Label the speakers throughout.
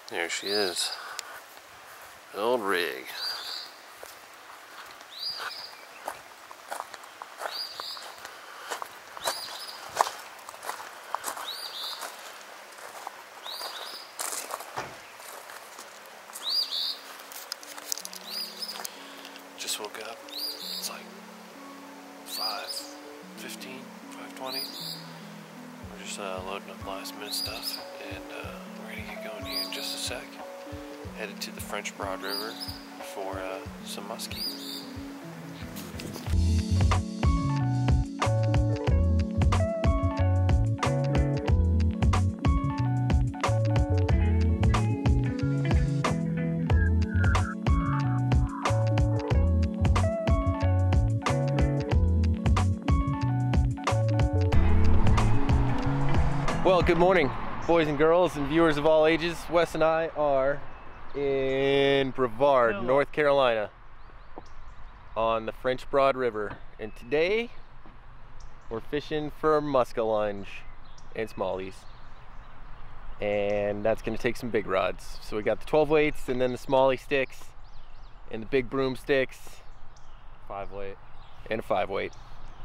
Speaker 1: There she is. Old rig. Just woke up. It's like 5:15, 5:20. We're just loading up last minute stuff, and we're gonna get going here in just a sec. Headed to the French Broad River for some musky. Well, good morning, boys and girls and viewers of all ages. Wes and I are in Brevard, North Carolina, on the French Broad River, and today we're fishing for muskellunge and smallies, and that's going to take some big rods. So we got the 12 weights and then the smallie sticks and the big broomsticks,
Speaker 2: 5 weight,
Speaker 1: and a 5 weight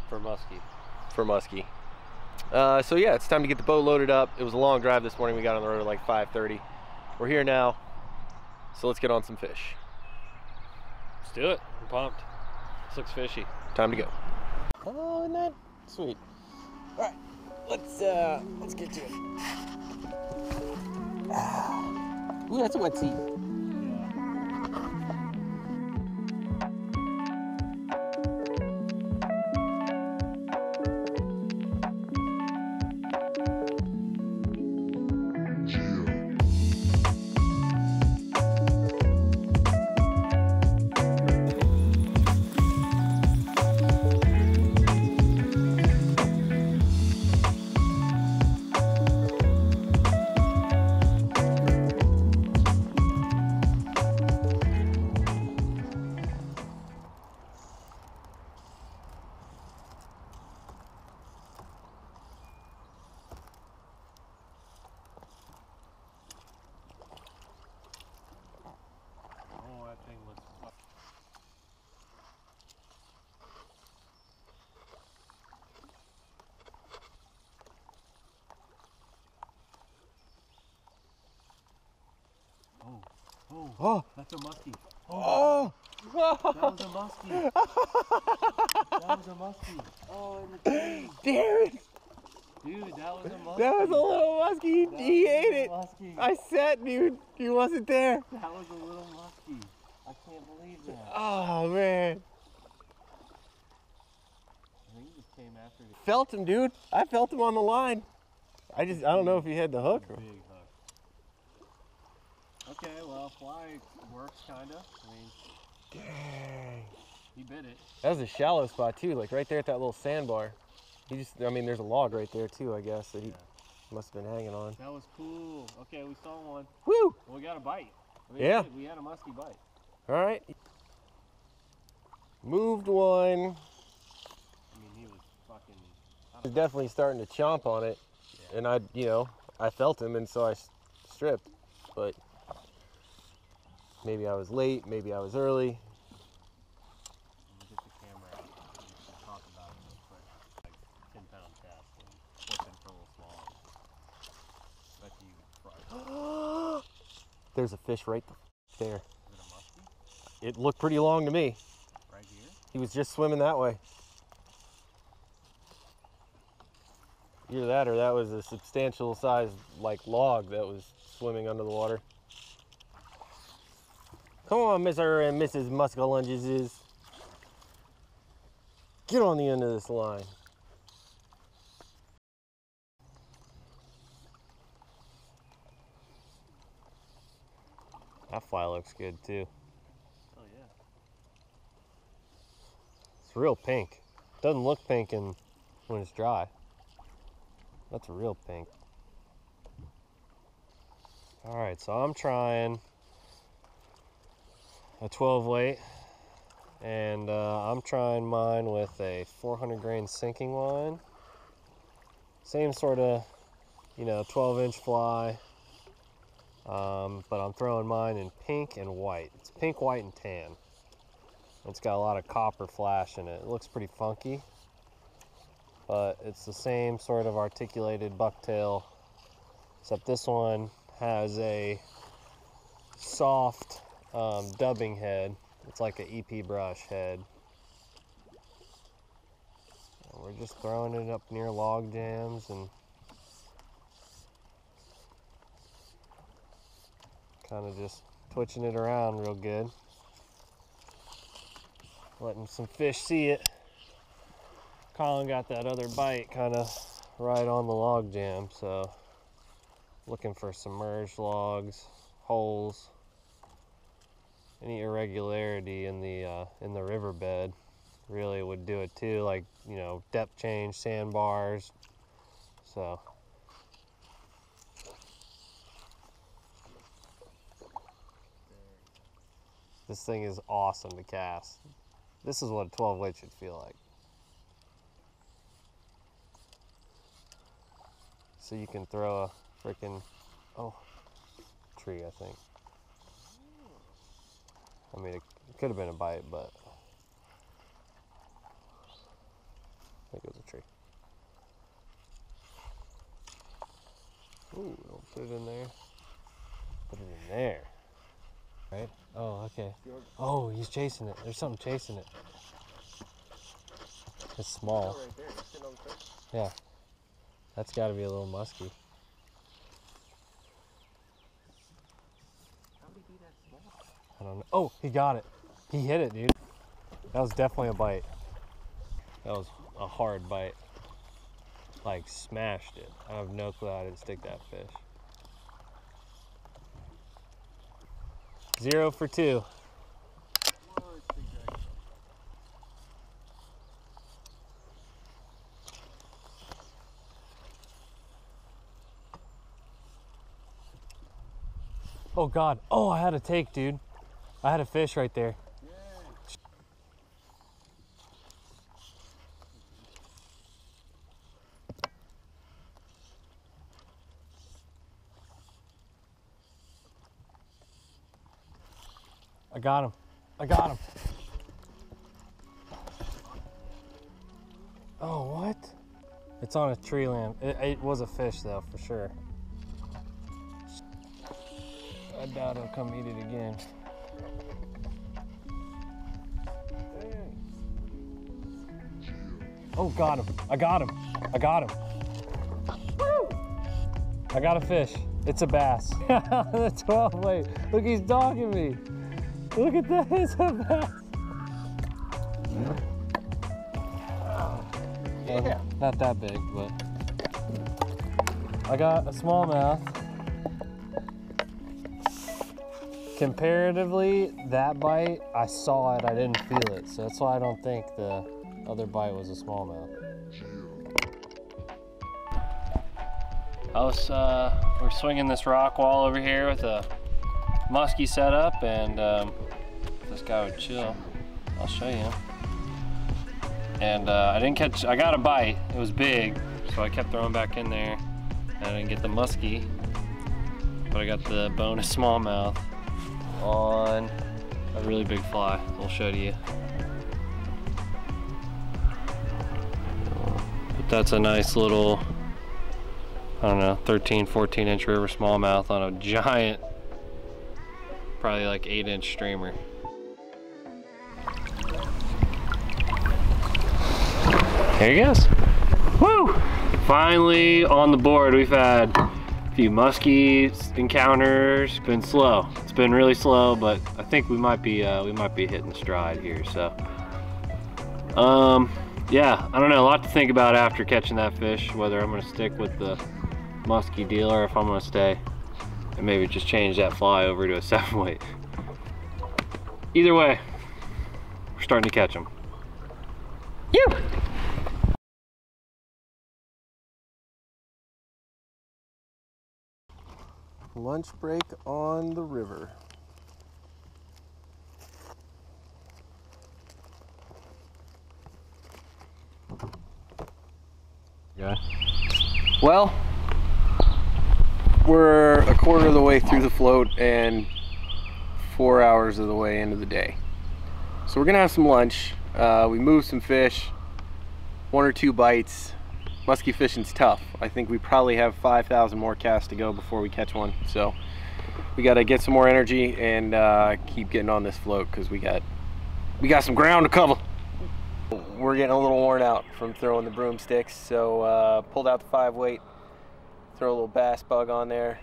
Speaker 2: for musky.
Speaker 1: So yeah, it's time to get the boat loaded up. It was a long drive this morning. We got on the road at like 5:30. We're here now, so let's get on some fish.
Speaker 2: Let's do it. I'm pumped. This looks fishy.
Speaker 1: Time to go. Oh, isn't that sweet? All right, let's get to it. Ooh, that's a wet seat.
Speaker 2: Oh, that's a musky.
Speaker 1: Oh!
Speaker 2: That was a musky. That was a musky. Oh, in the tree.
Speaker 1: Damn it!
Speaker 2: Dude, that was a musky.
Speaker 1: That was a little musky. He ate it.
Speaker 2: Musky.
Speaker 1: I sat, dude. He wasn't there.
Speaker 2: That was a little musky. I can't believe that.
Speaker 1: Oh, man.
Speaker 2: I think he just came after it.
Speaker 1: Felt him, dude. I felt him on the line. I don't know if he had the hook. Or...
Speaker 2: Big hook. Okay, well, fly works, kinda. I mean,
Speaker 1: dang.
Speaker 2: He bit it.
Speaker 1: That was a shallow spot, too, like right there at that little sandbar. I mean, there's a log right there, too, I guess, that he must have been hanging on.
Speaker 2: That was cool. Okay, we saw one.
Speaker 1: Woo!
Speaker 2: Well, we got a bite. I mean,
Speaker 1: yeah.
Speaker 2: We had a musky bite.
Speaker 1: All right. Moved one.
Speaker 2: I mean, he was fucking...
Speaker 1: He was definitely starting to chomp on it. Yeah. And I felt him, and so I stripped. But maybe I was late, maybe I was early.
Speaker 2: Let me get the camera out and we can talk about it real quick. Like 10-pound test and flipping for a little small. Bet you can fry.
Speaker 1: There's a fish right there.
Speaker 2: Is it a musky?
Speaker 1: It looked pretty long to me.
Speaker 2: Right here?
Speaker 1: He was just swimming that way. Either that or that was a substantial sized log that was swimming under the water. Come on, Mr. and Mrs. Muskellunges. Get on the end of this line. That fly looks good too.
Speaker 2: Oh yeah.
Speaker 1: It's real pink. Doesn't look pink when it's dry. That's real pink. All right, so I'm trying a 12 weight, and I'm trying mine with a 400 grain sinking line. Same sort of, 12-inch fly,
Speaker 3: but I'm throwing mine in pink and white. It's pink, white, and tan. It's got a lot of copper flash in it. It looks pretty funky, but it's the same sort of articulated bucktail, except this one has a soft dubbing head. It's like an EP brush head. And we're just throwing it up near log jams and kind of just twitching it around real good. Letting some fish see it. Colin got that other bite kind of right on the log jam, so looking for submerged logs, holes, any irregularity in the riverbed really would do it too, like, you know, depth change, sandbars. So this thing is awesome to cast. This is what a 12 weight should feel like. So you can throw a freaking, tree, I think. I mean, it could have been a bite, but I think it was a tree. Ooh, don't put it in there. Put it in there. Right? Oh, okay. Oh, he's chasing it. There's something chasing it. It's small. Yeah. That's got to be a little musky.
Speaker 2: How would he be that small?
Speaker 3: I don't know. Oh, he got it. He hit it, dude. That was definitely a bite. That was a hard bite. Like, smashed it. I have no clue how I didn't stick that fish. 0 for 2. Oh God. Oh, I had a take, dude. I had a fish right there. I got him. I got him. Oh, what? It's on a tree limb. It was a fish though, for sure. I doubt he'll come eat it again. Oh, got him. I got him. I got him. Woo! I got a fish. It's a bass. The 12 weight. Look, he's dogging me. Look at that. It's a bass. Yeah. Not that big, but I got a smallmouth. Comparatively, that bite, I saw it, I didn't feel it. So that's why I don't think the other bite was a smallmouth. We're swinging this rock wall over here with a musky setup, and this guy would chill. I'll show you. And I got a bite. It was big, so I kept throwing back in there. I didn't get the musky, but I got the bonus smallmouth on a really big fly. I'll show to you. But that's a nice little, I don't know, 13, 14 inch river smallmouth on a giant, probably like 8-inch streamer. There he goes. Woo! Finally on the board. We've had a few musky encounters. It's been slow. It's been really slow, but I think we might be hitting stride here. So, yeah, I don't know. A lot to think about after catching that fish. Whether I'm gonna stick with the musky deal or if I'm gonna stay and maybe just change that fly over to a 7 weight. Either way, we're starting to catch them. You.
Speaker 1: Lunch break on the river.
Speaker 2: Yeah.
Speaker 1: Well, We're a quarter of the way through the float and 4 hours of the way into the day. So we're gonna have some lunch. We moved some fish, 1 or 2 bites. Musky fishing's tough. I think we probably have 5,000 more casts to go before we catch one. So we gotta get some more energy and keep getting on this float because we got some ground to cover. We're getting a little worn out from throwing the broomsticks, so pulled out the 5-weight, throw a little bass bug on there.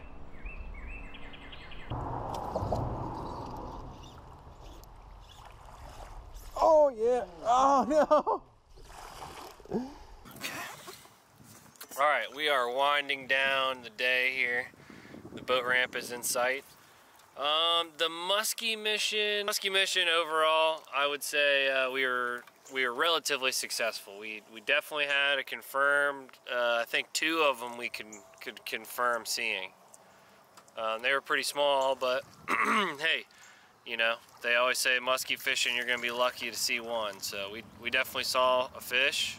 Speaker 1: Oh yeah! Oh no!
Speaker 3: All right, we are winding down the day here. The boat ramp is in sight. The Musky mission overall, I would say we were relatively successful. We definitely had a confirmed. I think 2 of them we could confirm seeing. They were pretty small, but hey, you know, they always say musky fishing, you're gonna be lucky to see one. So we definitely saw a fish.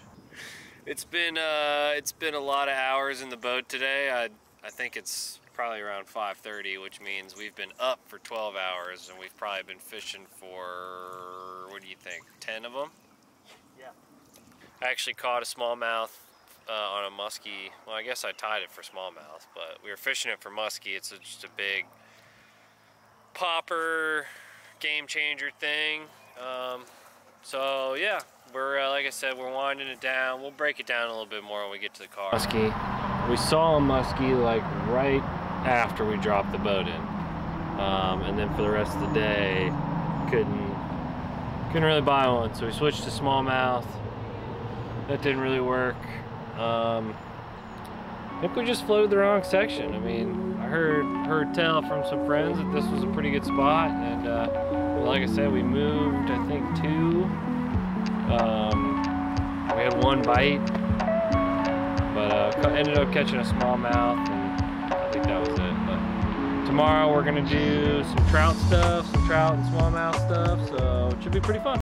Speaker 3: It's been a lot of hours in the boat today. I think it's probably around 5:30, which means we've been up for 12 hours and we've probably been fishing for, what do you think, 10 of them?
Speaker 2: Yeah.
Speaker 3: I actually caught a smallmouth on a musky. Well, I guess I tied it for smallmouth, but we were fishing it for musky. It's just a big popper game changer thing. So yeah, we're like I said, we're winding it down. We'll break it down a little bit more when we get to the car. Musky. We saw a musky like right after we dropped the boat in, and then for the rest of the day, couldn't really buy one. So we switched to smallmouth. That didn't really work. I think we just floated the wrong section. I mean, I heard tell from some friends that this was a pretty good spot, and like I said, we moved, I think 2. We had 1 bite, but ended up catching a smallmouth, and I think that was it. But tomorrow we're gonna do some trout stuff, some trout and smallmouth stuff, so it should be pretty fun.